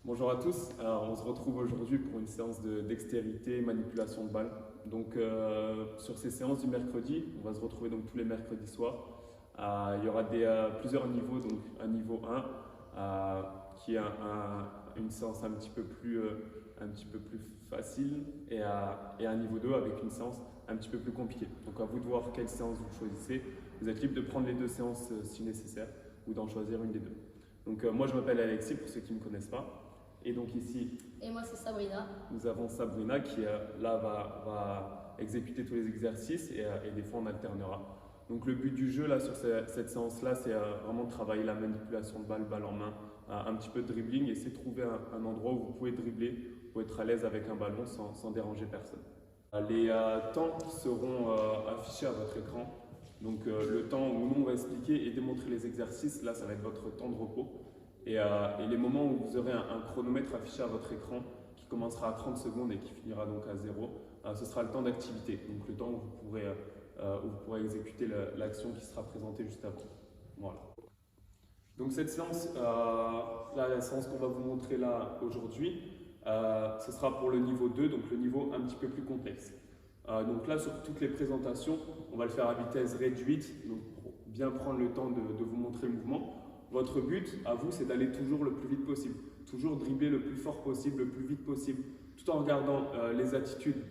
Bonjour à tous. Alors, on se retrouve aujourd'hui pour une séance de dextérité, manipulation de balles. Donc, sur ces séances du mercredi, on va se retrouver donc tous les mercredis soirs. Il y aura plusieurs niveaux, donc un niveau 1 qui est une séance un petit peu plus facile et un niveau 2 avec une séance un petit peu plus compliquée. Donc, à vous de voir quelle séance vous choisissez. Vous êtes libre de prendre les deux séances si nécessaire ou d'en choisir une des deux. Donc, moi, je m'appelle Alexis pour ceux qui ne me connaissent pas. Et donc ici, Et moi, c'est Sabrina. nous avons Sabrina qui là va exécuter tous les exercices et des fois on alternera. Donc le but du jeu là sur cette séance-là, c'est vraiment de travailler la manipulation de balle en main, un petit peu de dribbling, et c'est de trouver un endroit où vous pouvez dribbler, pour être à l'aise avec un ballon sans déranger personne. Les temps seront affichés à votre écran. Donc le temps où nous on va expliquer et démontrer les exercices, là ça va être votre temps de repos. Et les moments où vous aurez un chronomètre affiché à votre écran qui commencera à 30 secondes et qui finira donc à 0, ce sera le temps d'activité, donc le temps où vous pourrez exécuter l'action qui sera présentée juste avant. Voilà. Donc cette séance, la séance qu'on va vous montrer là aujourd'hui, ce sera pour le niveau 2, donc le niveau un petit peu plus complexe. Donc là, sur toutes les présentations, on va le faire à vitesse réduite, donc pour bien prendre le temps de vous montrer le mouvement. Votre but, à vous, c'est d'aller toujours le plus vite possible. Toujours dribbler le plus fort possible, le plus vite possible, tout en regardant les attitudes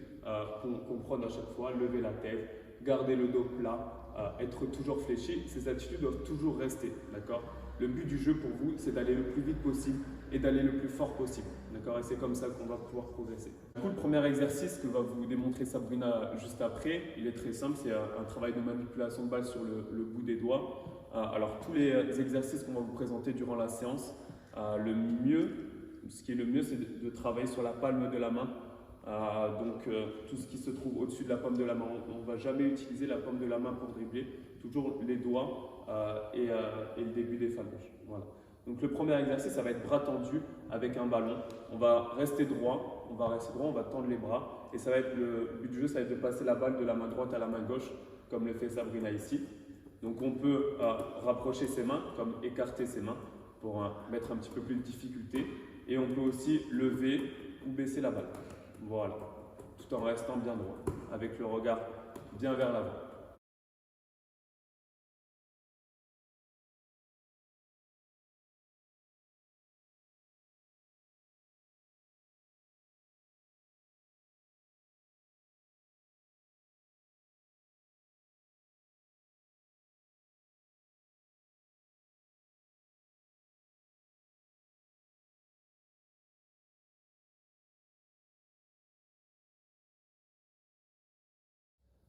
qu'on prône à chaque fois, lever la tête, garder le dos plat, être toujours fléchi. Ces attitudes doivent toujours rester, d'accord? Le but du jeu pour vous, c'est d'aller le plus vite possible et d'aller le plus fort possible, d'accord? Et c'est comme ça qu'on va pouvoir progresser. Du coup, le premier exercice que va vous démontrer Sabrina juste après, il est très simple, c'est un travail de manipulation de balle sur le bout des doigts. Alors, tous les exercices qu'on va vous présenter durant la séance, ce qui est le mieux, c'est de travailler sur la palme de la main. Donc, tout ce qui se trouve au-dessus de la paume de la main. On ne va jamais utiliser la paume de la main pour dribbler, toujours les doigts et le début des phalanges. Voilà. Donc, le premier exercice, ça va être bras tendus avec un ballon. On va rester droit, on va tendre les bras. Et ça va être le but du jeu, ça va être de passer la balle de la main droite à la main gauche, comme le fait Sabrina ici. Donc on peut rapprocher ses mains, comme écarter ses mains, pour mettre un petit peu plus de difficulté. Et on peut aussi lever ou baisser la balle. Voilà, tout en restant bien droit, avec le regard bien vers l'avant.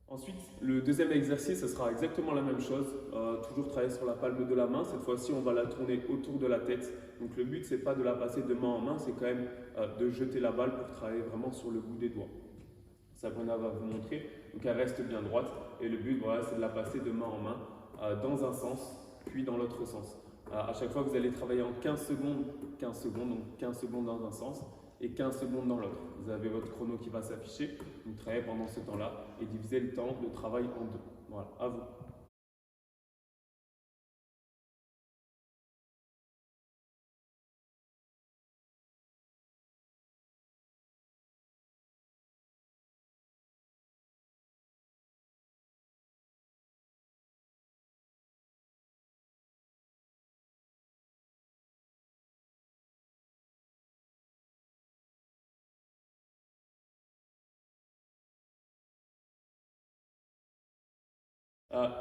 Ensuite, le deuxième exercice, ce sera exactement la même chose. Toujours travailler sur la palme de la main. Cette fois-ci, on va la tourner autour de la tête. Donc le but, c'est pas de la passer de main en main, c'est quand même de jeter la balle pour travailler vraiment sur le bout des doigts. Sabrina va vous montrer. Donc elle reste bien droite. Et le but, voilà, c'est de la passer de main en main dans un sens, puis dans l'autre sens. À chaque fois, vous allez travailler en 15 secondes, donc 15 secondes dans un sens et 15 secondes dans l'autre. Vous avez votre chrono qui va s'afficher. Vous travaillez pendant ce temps-là et divisez le temps de travail en deux. Voilà, à vous.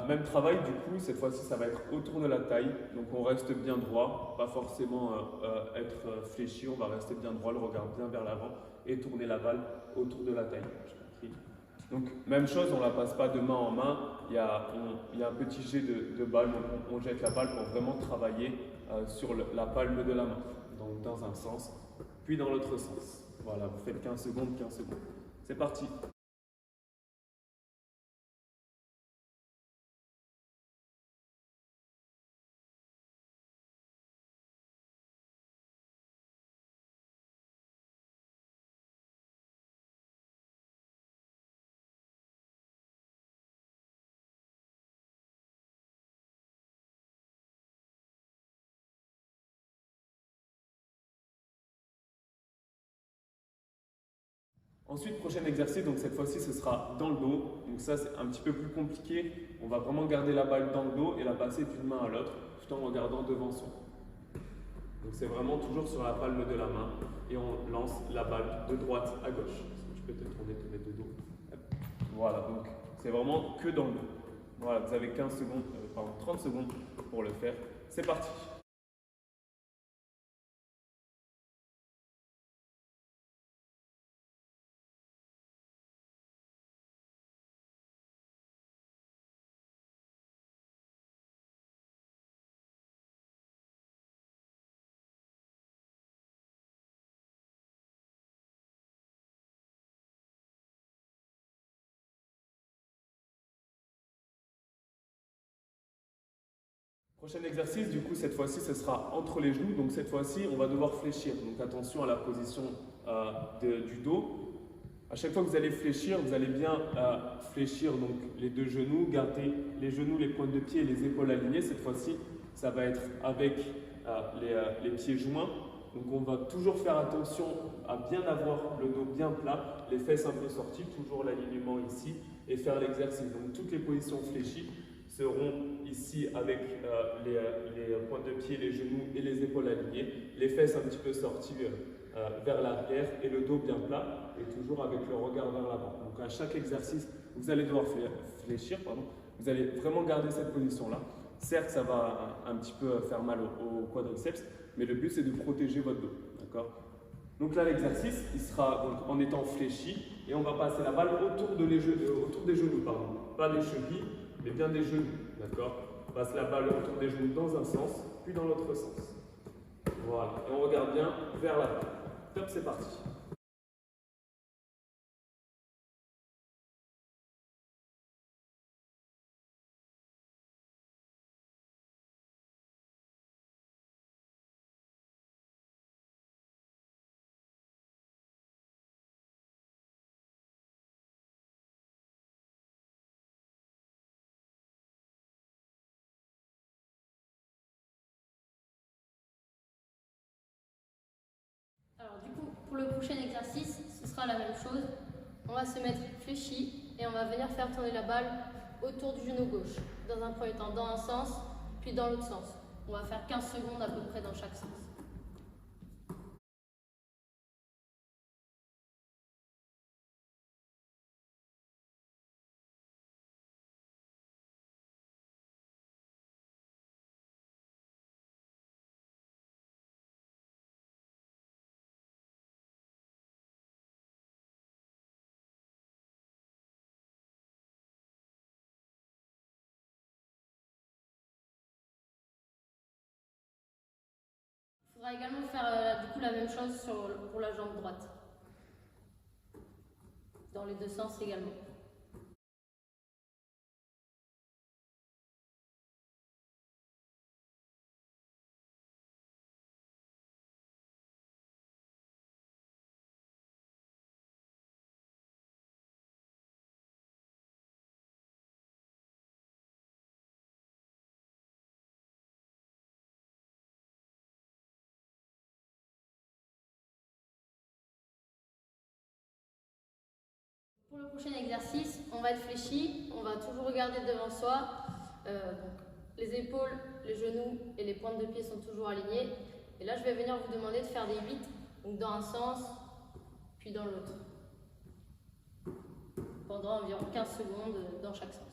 Même travail, du coup, cette fois-ci, ça va être autour de la taille. Donc on reste bien droit, pas forcément être fléchi, on va rester bien droit, le regard bien vers l'avant et tourner la balle autour de la taille. Je t'en prie. Donc même chose, on ne la passe pas de main en main, il y a un petit jet de balle, donc on jette la balle pour vraiment travailler sur la palme de la main. Donc dans un sens, puis dans l'autre sens. Voilà, vous faites 15 secondes, 15 secondes. C'est parti. Ensuite, prochain exercice, donc cette fois-ci, ce sera dans le dos. Donc ça, c'est un petit peu plus compliqué. On va vraiment garder la balle dans le dos et la passer d'une main à l'autre, tout en regardant devant soi. Donc c'est vraiment toujours sur la palme de la main et on lance la balle de droite à gauche. Est-ce que tu peux te tourner, te mettre de dos? Voilà, donc c'est vraiment que dans le dos. Voilà, vous avez 30 secondes pour le faire. C'est parti. Prochain exercice, du coup, cette fois-ci, ce sera entre les genoux. Donc cette fois-ci, on va devoir fléchir. Donc attention à la position du dos. À chaque fois que vous allez fléchir, vous allez bien fléchir donc, les deux genoux, garder les genoux, les pointes de pied et les épaules alignées. Cette fois-ci, ça va être avec les pieds joints. Donc on va toujours faire attention à bien avoir le dos bien plat, les fesses un peu sorties, toujours l'alignement ici, et faire l'exercice. Donc toutes les positions fléchies seront ici avec les pointes de pied, les genoux et les épaules alignées, les fesses un petit peu sorties vers l'arrière et le dos bien plat et toujours avec le regard vers l'avant. Donc à chaque exercice, vous allez devoir fléchir, vous allez vraiment garder cette position-là. Certes, ça va un petit peu faire mal au quadriceps, mais le but c'est de protéger votre dos. D'accord ? Donc là, l'exercice, il sera donc, en étant fléchi et on va passer la balle autour des genoux, pas des chevilles, mais bien des genoux. D'accord ? On passe la balle autour des genoux dans un sens, puis dans l'autre sens. Voilà, et on regarde bien vers l'avant. Top, c'est parti. Alors du coup, pour le prochain exercice, ce sera la même chose. On va se mettre fléchi et on va venir faire tourner la balle autour du genou gauche. Dans un premier temps dans un sens, puis dans l'autre sens. On va faire 15 secondes à peu près dans chaque sens. Il faudra également faire du coup la même chose pour la jambe droite. Dans les deux sens également. Pour le prochain exercice, on va être fléchi, on va toujours regarder devant soi. Donc, les épaules, les genoux et les pointes de pied sont toujours alignés. Et là, je vais venir vous demander de faire des 8, donc dans un sens, puis dans l'autre. Pendant environ 15 secondes dans chaque sens.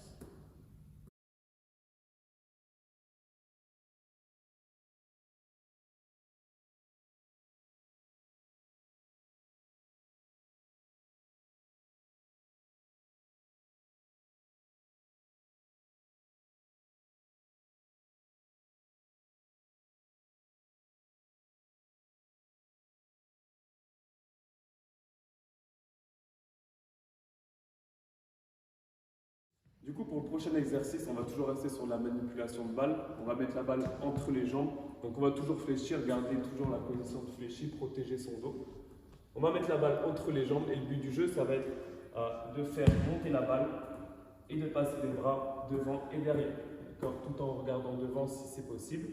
Du coup, pour le prochain exercice, on va toujours rester sur la manipulation de balle. On va mettre la balle entre les jambes. Donc on va toujours fléchir, garder toujours la position de fléchi, protéger son dos. On va mettre la balle entre les jambes et le but du jeu, ça va être de faire monter la balle et de passer les bras devant et derrière. Tout en regardant devant si c'est possible.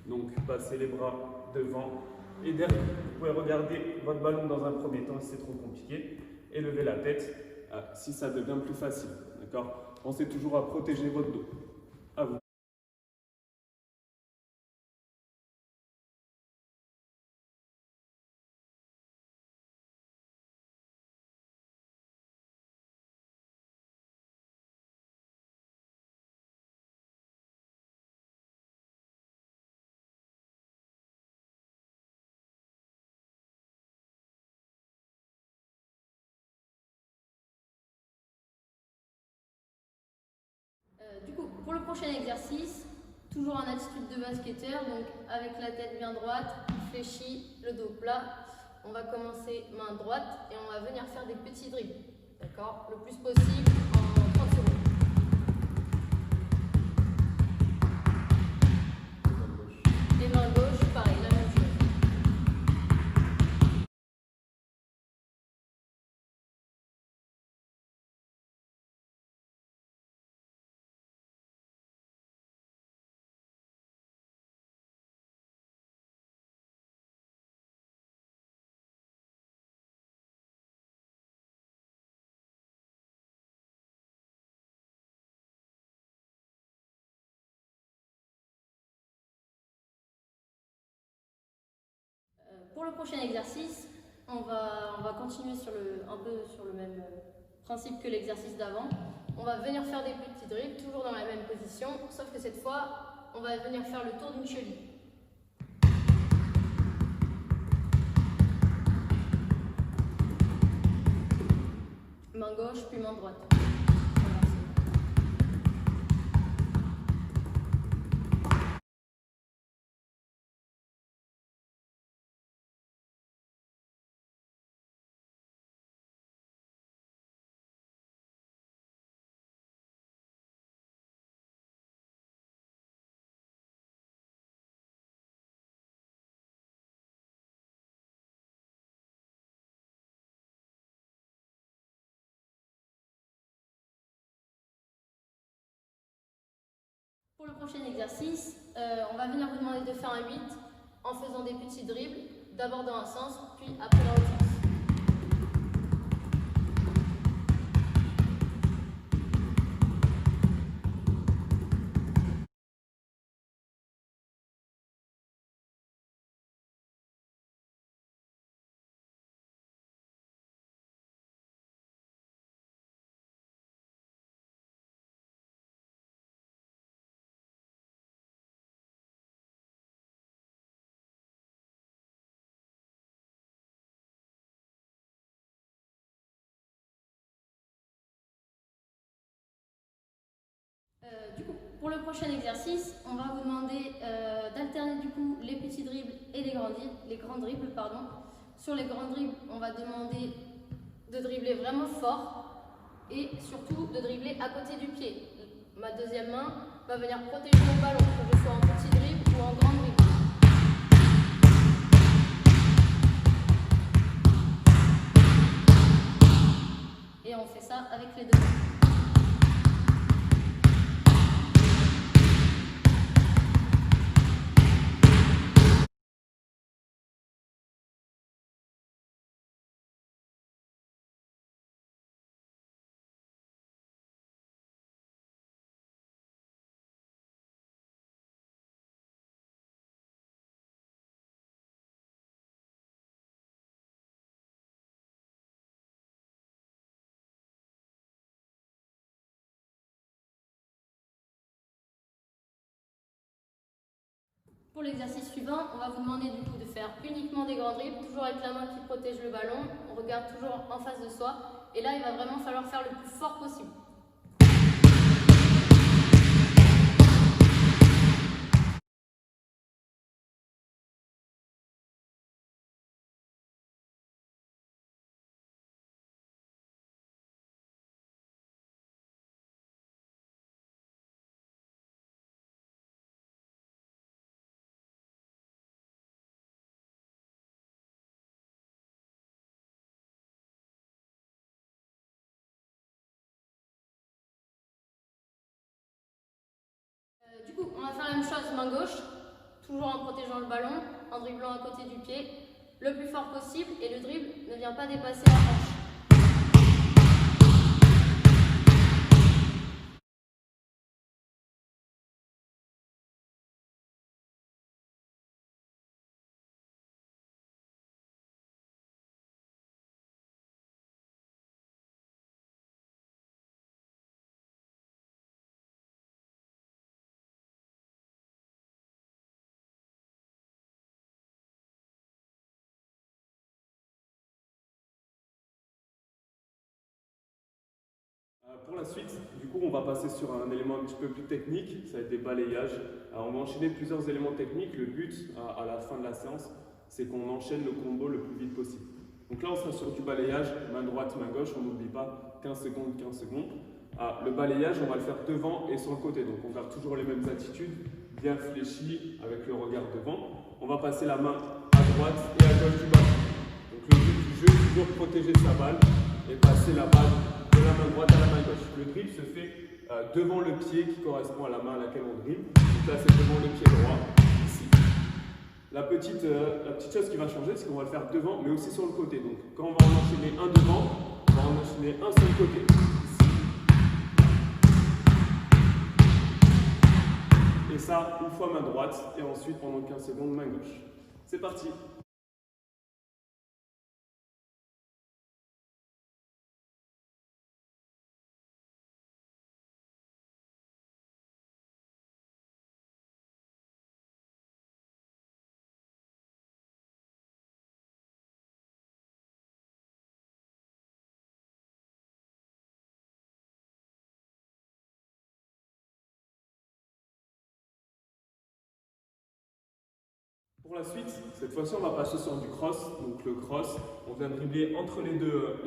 Donc passer les bras devant et derrière. Vous pouvez regarder votre ballon dans un premier temps si c'est trop compliqué. et lever la tête si ça devient plus facile. D'accord? Pensez toujours à protéger votre dos. À vous. Du coup, pour le prochain exercice, toujours en attitude de basketteur, donc avec la tête bien droite, fléchie, le dos plat. On va commencer main droite et on va venir faire des petits dribbles. D'accord? Le plus possible en 30 secondes. Et main gauche, pareil, la même chose. Pour le prochain exercice, on va continuer un peu sur le même principe que l'exercice d'avant. On va venir faire des petits dribbles, toujours dans la même position, sauf que cette fois, on va venir faire le tour d'une cheville. Main gauche, puis main droite. Pour le prochain exercice, on va venir vous demander de faire un 8 en faisant des petits dribbles, d'abord dans un sens, puis après dans l'autre sens. Du coup, pour le prochain exercice, on va vous demander d'alterner du coup les petits dribbles et les grands dribbles, pardon. Sur les grands dribbles, on va demander de dribbler vraiment fort et surtout de dribbler à côté du pied. Ma deuxième main va venir protéger mon ballon, que je sois en petit dribble ou en grand dribble. Et on fait ça avec les deux mains. Pour l'exercice suivant, on va vous demander du coup de faire uniquement des grands dribbles, toujours avec la main qui protège le ballon. On regarde toujours en face de soi. Et là, il va vraiment falloir faire le plus fort possible. Du coup, on va faire la même chose main gauche, toujours en protégeant le ballon, en dribblant à côté du pied, le plus fort possible et le dribble ne vient pas dépasser la hanche. Pour la suite, du coup, on va passer sur un élément un petit peu plus technique, ça va être des balayages. Alors, on va enchaîner plusieurs éléments techniques. Le but, à la fin de la séance, c'est qu'on enchaîne le combo le plus vite possible. Donc là, on sera sur du balayage, main droite, main gauche, on n'oublie pas 15 secondes, 15 secondes. Le balayage, on va le faire devant et sur le côté. Donc, on garde toujours les mêmes attitudes, bien fléchi avec le regard devant. On va passer la main à droite et à gauche du ballon. Donc, le but du jeu, c'est toujours protéger sa balle et passer la balle de la main droite à la main gauche. Le dribble se fait devant le pied qui correspond à la main à laquelle on dribble. Donc là, c'est devant le pied droit, ici. La petite chose qui va changer, c'est qu'on va le faire devant, mais aussi sur le côté. Donc, quand on va en enchaîner un devant, on va en enchaîner un sur le côté. Ici. Et ça, une fois main droite, et ensuite, pendant 15 secondes, main gauche. C'est parti! Pour la suite, cette fois-ci, on va passer sur du cross. Donc le cross, on vient dribbler entre les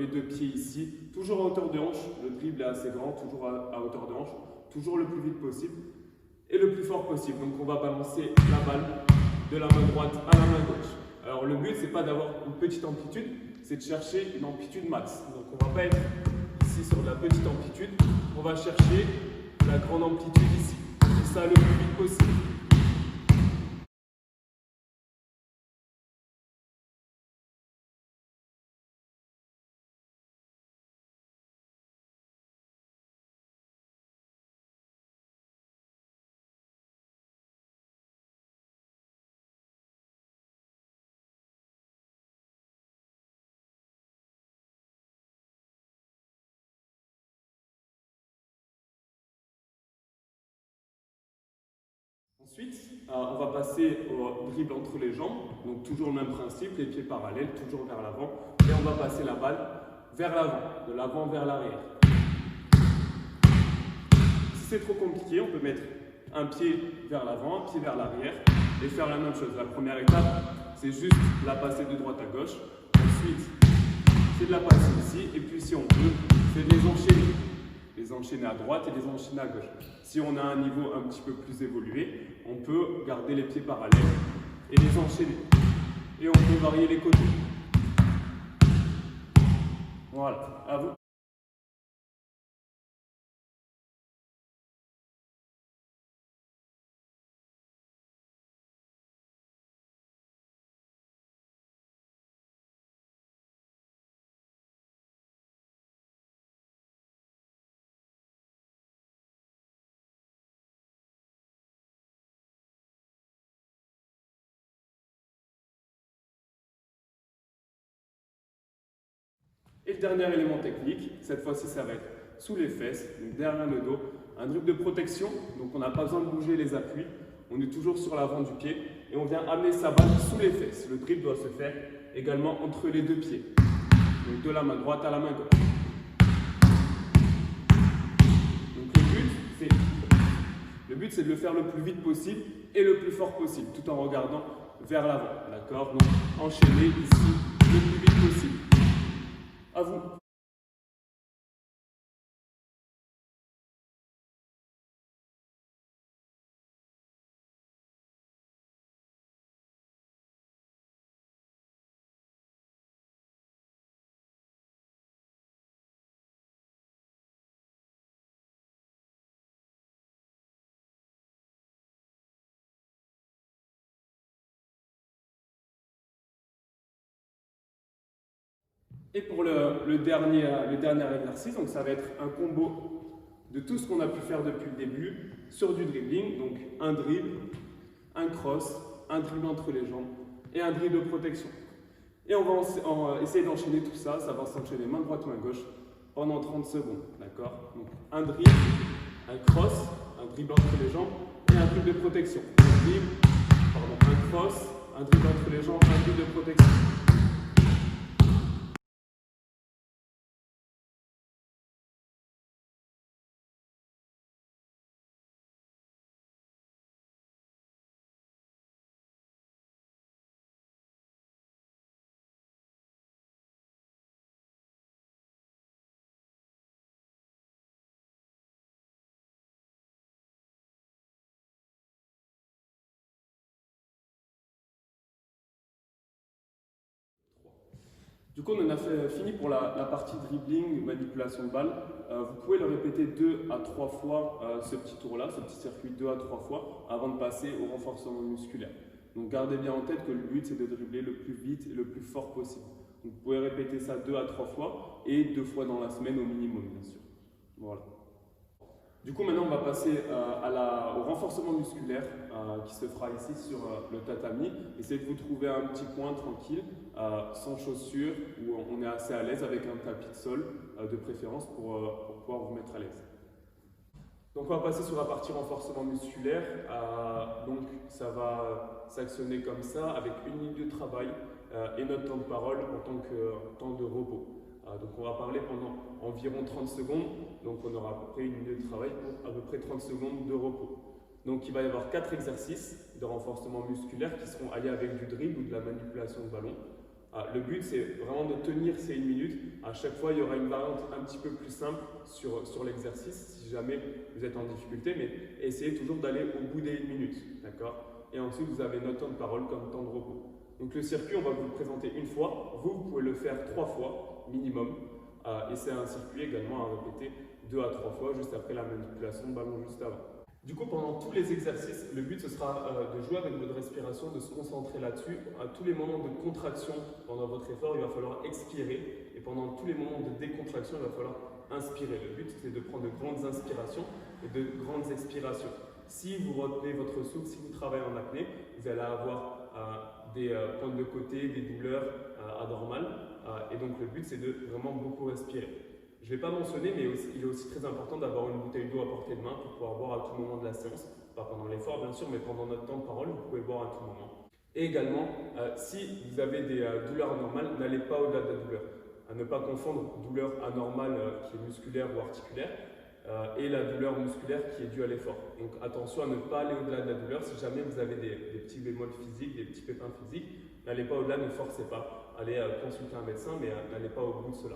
deux pieds ici, toujours à hauteur de hanche. Le dribble est assez grand, toujours à hauteur de hanche, toujours le plus vite possible et le plus fort possible. Donc on va balancer la balle de la main droite à la main gauche. Alors le but, c'est pas d'avoir une petite amplitude, c'est de chercher une amplitude max. Donc on va pas être ici sur de la petite amplitude, on va chercher la grande amplitude ici. C'est ça le plus vite possible. Ensuite, on va passer au dribble entre les jambes, donc toujours le même principe, les pieds parallèles, toujours vers l'avant, et on va passer la balle vers l'avant, de l'avant vers l'arrière. Si c'est trop compliqué, on peut mettre un pied vers l'avant, un pied vers l'arrière, et faire la même chose. La première étape, c'est juste la passer de droite à gauche. Ensuite, c'est de la passer ici, et puis si on veut, c'est de les enchaîner. Les enchaîner à droite et les enchaîner à gauche. Si on a un niveau un petit peu plus évolué, on peut garder les pieds parallèles et les enchaîner. Et on peut varier les côtés. Voilà, à vous. Et le dernier élément technique, cette fois-ci ça va être sous les fesses, donc derrière le dos, un dribble de protection, donc on n'a pas besoin de bouger les appuis, on est toujours sur l'avant du pied et on vient amener sa balle sous les fesses. Le dribble doit se faire également entre les deux pieds, donc de la main droite à la main gauche. Donc le but c'est de le faire le plus vite possible et le plus fort possible, tout en regardant vers l'avant, d'accord? Donc enchaîner ici le plus vite possible. À vous. Et pour le dernier exercice, donc ça va être un combo de tout ce qu'on a pu faire depuis le début sur du dribbling. Donc un dribble, un cross, un dribble entre les jambes et un dribble de protection. Et on va essayer d'enchaîner tout ça. Ça va s'enchaîner main droite, main gauche pendant 30 secondes. D'accord? Donc un dribble, un cross, un dribble entre les jambes et un dribble de protection. Un cross, un dribble entre les jambes, un dribble de protection. Du coup, on en a fini pour la partie dribbling, manipulation de balle. Vous pouvez le répéter 2 à 3 fois ce petit tour-là, ce petit circuit 2 à 3 fois avant de passer au renforcement musculaire. Donc gardez bien en tête que le but c'est de dribbler le plus vite et le plus fort possible. Donc, vous pouvez répéter ça 2 à 3 fois et 2 fois dans la semaine au minimum, bien sûr. Voilà. Du coup, maintenant, on va passer au renforcement musculaire qui se fera ici sur le tatami. Essayez de vous trouver un petit coin tranquille, sans chaussures, où on est assez à l'aise avec un tapis de sol de préférence pour pouvoir vous mettre à l'aise. Donc, on va passer sur la partie renforcement musculaire. Donc, ça va s'actionner comme ça avec 1 minute de travail et notre temps de parole en tant que temps de repos. Donc on va parler pendant environ 30 secondes, donc on aura à peu près 1 minute de travail pour à peu près 30 secondes de repos. Donc il va y avoir 4 exercices de renforcement musculaire qui seront alliés avec du dribble ou de la manipulation de ballon. Le but c'est vraiment de tenir ces 1 minute. À chaque fois il y aura une variante un petit peu plus simple sur l'exercice si jamais vous êtes en difficulté, mais essayez toujours d'aller au bout des 1 minute, d'accord? Et ensuite vous avez notre temps de parole comme temps de repos. Donc le circuit on va vous le présenter une fois, vous pouvez le faire 3 fois minimum, et c'est un circuit également à répéter 2 à 3 fois juste après la manipulation de ballon juste avant. Du coup, pendant tous les exercices, le but ce sera de jouer avec votre respiration, de se concentrer là-dessus. À tous les moments de contraction pendant votre effort, il va falloir expirer, et pendant tous les moments de décontraction, il va falloir inspirer. Le but c'est de prendre de grandes inspirations et de grandes expirations. Si vous retenez votre souffle, si vous travaillez en apnée, vous allez avoir des pointes de côté, des douleurs anormales. Et donc le but c'est de vraiment beaucoup respirer. Je ne l'ai pas mentionné, mais il est aussi très important d'avoir une bouteille d'eau à portée de main pour pouvoir boire à tout moment de la séance. Pas pendant l'effort bien sûr, mais pendant notre temps de parole, vous pouvez boire à tout moment. Et également, si vous avez des douleurs anormales, n'allez pas au-delà de la douleur. À ne pas confondre douleur anormale qui est musculaire ou articulaire et la douleur musculaire qui est due à l'effort. Donc attention à ne pas aller au-delà de la douleur. Si jamais vous avez des petits bémols physiques, des petits pépins physiques, n'allez pas au-delà, ne forcez pas. Allez consulter un médecin, mais n'allez pas au bout de cela.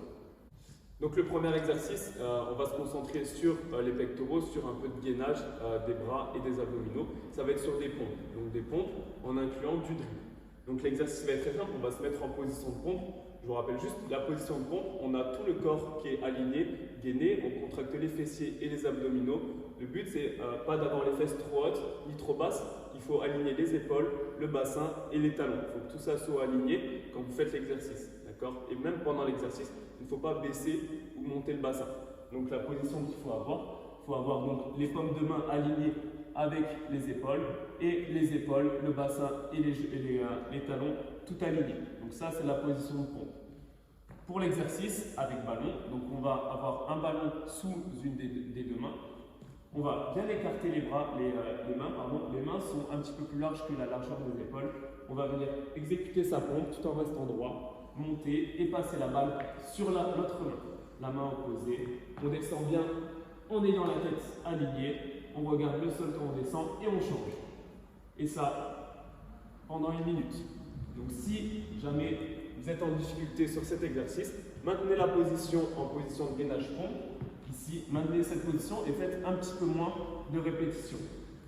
Donc le premier exercice, on va se concentrer sur les pectoraux, sur un peu de gainage des bras et des abdominaux. Ça va être sur des pompes, donc des pompes en incluant du dribble. Donc l'exercice va être très simple, on va se mettre en position de pompe. Je vous rappelle juste la position de pompe, on a tout le corps qui est aligné, gainé, on contracte les fessiers et les abdominaux. Le but c'est pas d'avoir les fesses trop hautes ni trop basses, il faut aligner les épaules, le bassin et les talons. Il faut que tout ça soit aligné quand vous faites l'exercice, d'accord? Et même pendant l'exercice, il ne faut pas baisser ou monter le bassin. Donc la position qu'il faut avoir donc les paumes de main alignées avec les épaules et les épaules, le bassin et les talons tout alignés. Donc ça c'est la position de pompe. Pour l'exercice avec ballon, donc on va avoir un ballon sous une des deux mains. On va bien écarter les bras, les mains, pardon. Les mains sont un petit peu plus larges que la largeur des épaules. On va venir exécuter sa pompe tout en restant droit, monter et passer la balle sur l'autre main. La main opposée. On descend bien en ayant la tête alignée. On regarde le sol quand on descend et on change. Et ça pendant 1 minute. Donc si jamais vous êtes en difficulté sur cet exercice, maintenez la position en position de gainage pompe. Ici, maintenez cette position et faites un petit peu moins de répétitions.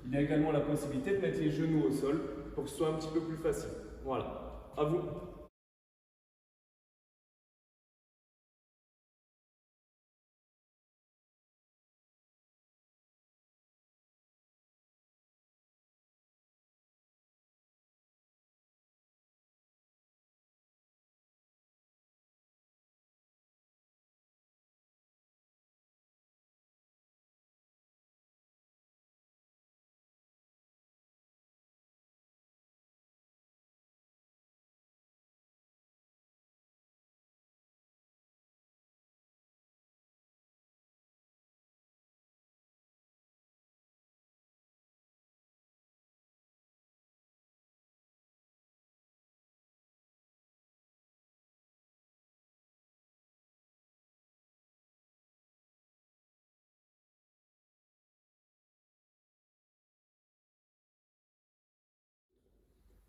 Il y a également la possibilité de mettre les genoux au sol pour que ce soit un petit peu plus facile. Voilà, à vous.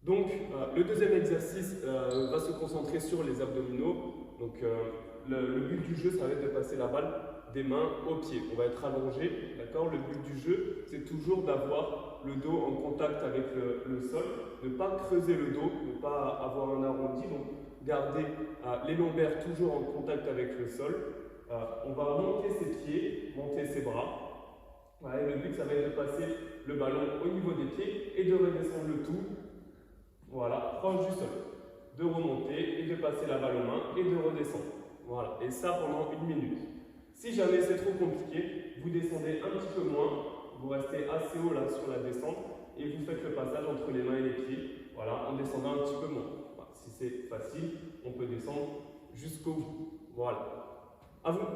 Donc, le deuxième exercice va se concentrer sur les abdominaux. Donc, le but du jeu, ça va être de passer la balle des mains aux pieds. On va être allongé, d'accord? Le but du jeu, c'est toujours d'avoir le dos en contact avec le sol, ne pas creuser le dos, ne pas avoir un arrondi. Donc, garder les lombaires toujours en contact avec le sol. On va monter ses pieds, monter ses bras. Voilà, et le but, ça va être de passer le ballon au niveau des pieds et de redescendre le tout. Voilà, proche du sol. De remonter et de passer la balle aux mains et de redescendre. Voilà, et ça pendant 1 minute. Si jamais c'est trop compliqué, vous descendez un petit peu moins, vous restez assez haut là sur la descente et vous faites le passage entre les mains et les pieds, voilà, en descendant un petit peu moins. Voilà, si c'est facile, on peut descendre jusqu'au bout. Voilà. À vous.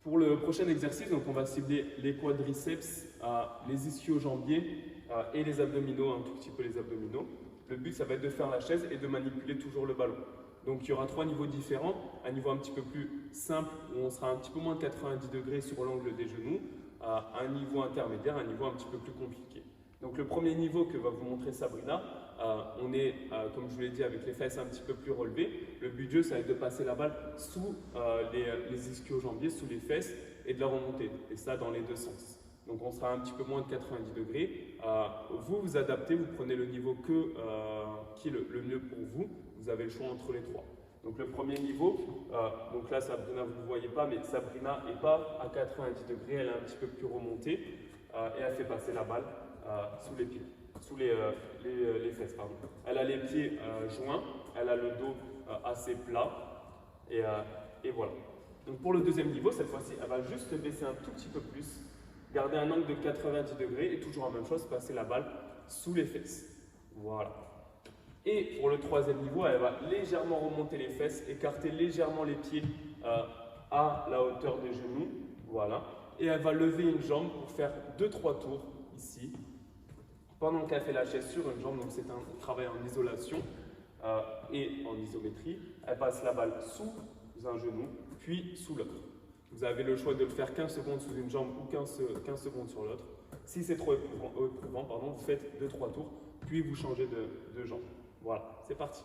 Pour le prochain exercice, donc on va cibler les quadriceps, les ischio-jambiers et les abdominaux, un tout petit peu les abdominaux. Le but, ça va être de faire la chaise et de manipuler toujours le ballon. Donc il y aura 3 niveaux différents. Un niveau un petit peu plus simple où on sera un petit peu moins de 90 degrés sur l'angle des genoux. Un niveau intermédiaire, un niveau un petit peu plus compliqué. Donc le premier niveau que va vous montrer Sabrina, on est, comme je vous l'ai dit, avec les fesses un petit peu plus relevées. Le but du jeu, ça va être de passer la balle sous les ischio-jambiers, sous les fesses, et de la remonter. Et ça dans les deux sens. Donc on sera un petit peu moins de 90 degrés. Vous adaptez, vous prenez le niveau qui est le mieux pour vous. Vous avez le choix entre les trois. Donc le premier niveau, donc là Sabrina, vous ne le voyez pas, mais Sabrina n'est pas à 90 degrés, elle est un petit peu plus remontée et elle fait passer la balle sous les pieds, sous les fesses. Pardon. Elle a les pieds joints, elle a le dos assez plat et voilà. Donc pour le deuxième niveau, cette fois-ci, elle va juste se baisser un tout petit peu plus, garder un angle de 90 degrés et toujours la même chose, passer la balle sous les fesses. Voilà. Et pour le troisième niveau, elle va légèrement remonter les fesses, écarter légèrement les pieds à la hauteur des genoux. Voilà. Et elle va lever une jambe pour faire 2-3 tours ici. Pendant qu'elle fait la chaise sur une jambe, donc c'est un travail en isolation et en isométrie. Elle passe la balle sous un genou, puis sous l'autre. Vous avez le choix de le faire 15 secondes sous une jambe ou 15 secondes sur l'autre. Si c'est trop éprouvant, vous faites 2-3 tours, puis vous changez de jambe. Voilà, c'est parti.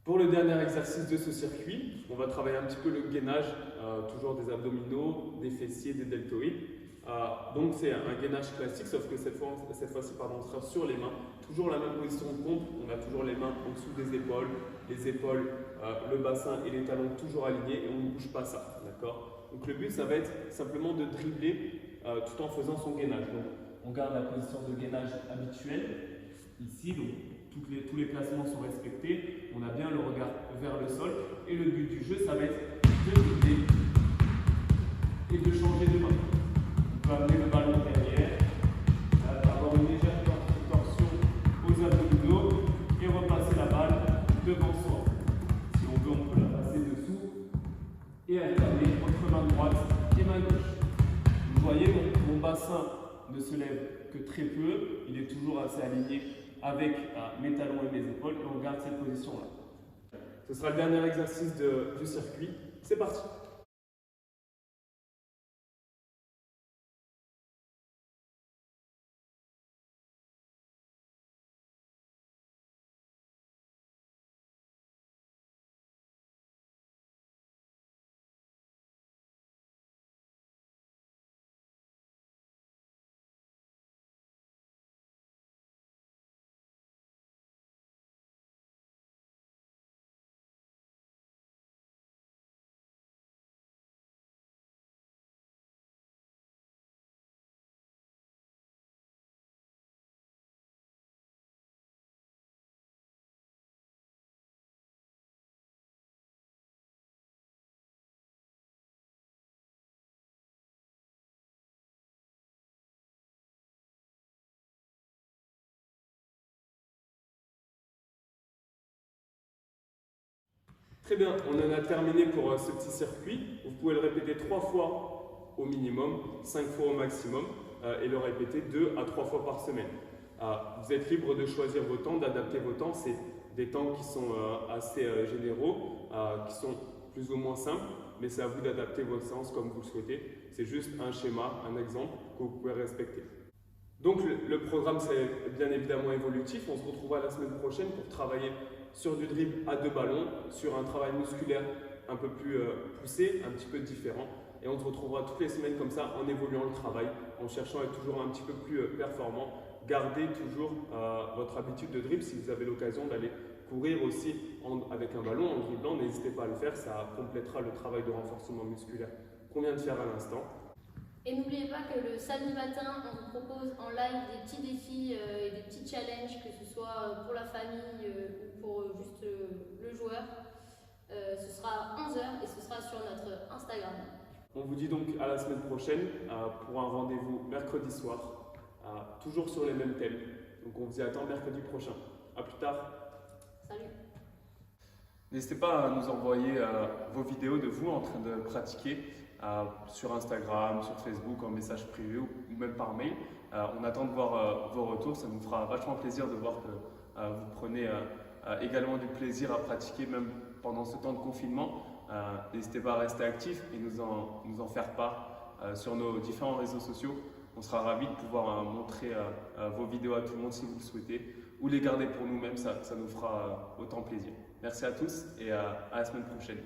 Pour le dernier exercice de ce circuit, on va travailler un petit peu le gainage, toujours des abdominaux, des fessiers, des deltoïdes. Donc c'est un gainage classique, sauf que cette fois-ci, on sera sur les mains. Toujours la même position de pompe, on a toujours les mains en dessous des épaules, les épaules, le bassin et les talons toujours alignés et on ne bouge pas ça. Donc le but, ça va être simplement de dribbler tout en faisant son gainage. Donc on garde la position de gainage habituelle, ici. Donc, tous les placements sont respectés, on a bien le regard vers le sol et le but du jeu, ça va être de dribbler et de changer de main. On peut amener le ballon derrière, avoir une légère torsion aux abdominaux et repasser la balle devant soi. Si on veut, on peut la passer dessous et alterner entre main droite et voyez, mon bassin ne se lève que très peu, il est toujours assez aligné avec mes talons et mes épaules, et on garde cette position-là. Ce sera le dernier exercice du circuit. C'est parti! Très bien, on en a terminé pour ce petit circuit. Vous pouvez le répéter 3 fois au minimum, 5 fois au maximum, et le répéter 2 à 3 fois par semaine. Vous êtes libre de choisir vos temps, d'adapter vos temps. C'est des temps qui sont assez généraux, qui sont plus ou moins simples, mais c'est à vous d'adapter votre séance comme vous le souhaitez. C'est juste un schéma, un exemple que vous pouvez respecter. Donc le programme, c'est bien évidemment évolutif. On se retrouvera la semaine prochaine pour travailler sur du dribble à 2 ballons, sur un travail musculaire un peu plus poussé, un petit peu différent. Et on se retrouvera toutes les semaines comme ça en évoluant le travail, en cherchant à être toujours un petit peu plus performant. Gardez toujours votre habitude de dribble. Si vous avez l'occasion d'aller courir aussi avec un ballon en dribblant, n'hésitez pas à le faire, ça complétera le travail de renforcement musculaire qu'on vient de faire à l'instant. Et n'oubliez pas que le samedi matin, on vous propose en live des petits défis et des petits challenges, que ce soit pour la famille ou pour juste le joueur. Ce sera à 11h et ce sera sur notre Instagram. On vous dit donc à la semaine prochaine pour un rendez-vous mercredi soir, toujours sur les mêmes thèmes. Donc on vous y attend mercredi prochain. À plus tard. Salut. N'hésitez pas à nous envoyer vos vidéos de vous en train de pratiquer sur Instagram, sur Facebook, en message privé ou même par mail. On attend de voir vos retours. Ça nous fera vachement plaisir de voir que vous prenez également du plaisir à pratiquer même pendant ce temps de confinement. N'hésitez pas à rester actifs et nous en faire part sur nos différents réseaux sociaux. On sera ravis de pouvoir montrer vos vidéos à tout le monde si vous le souhaitez, ou les garder pour nous-mêmes, ça nous fera autant plaisir. Merci à tous et à la semaine prochaine.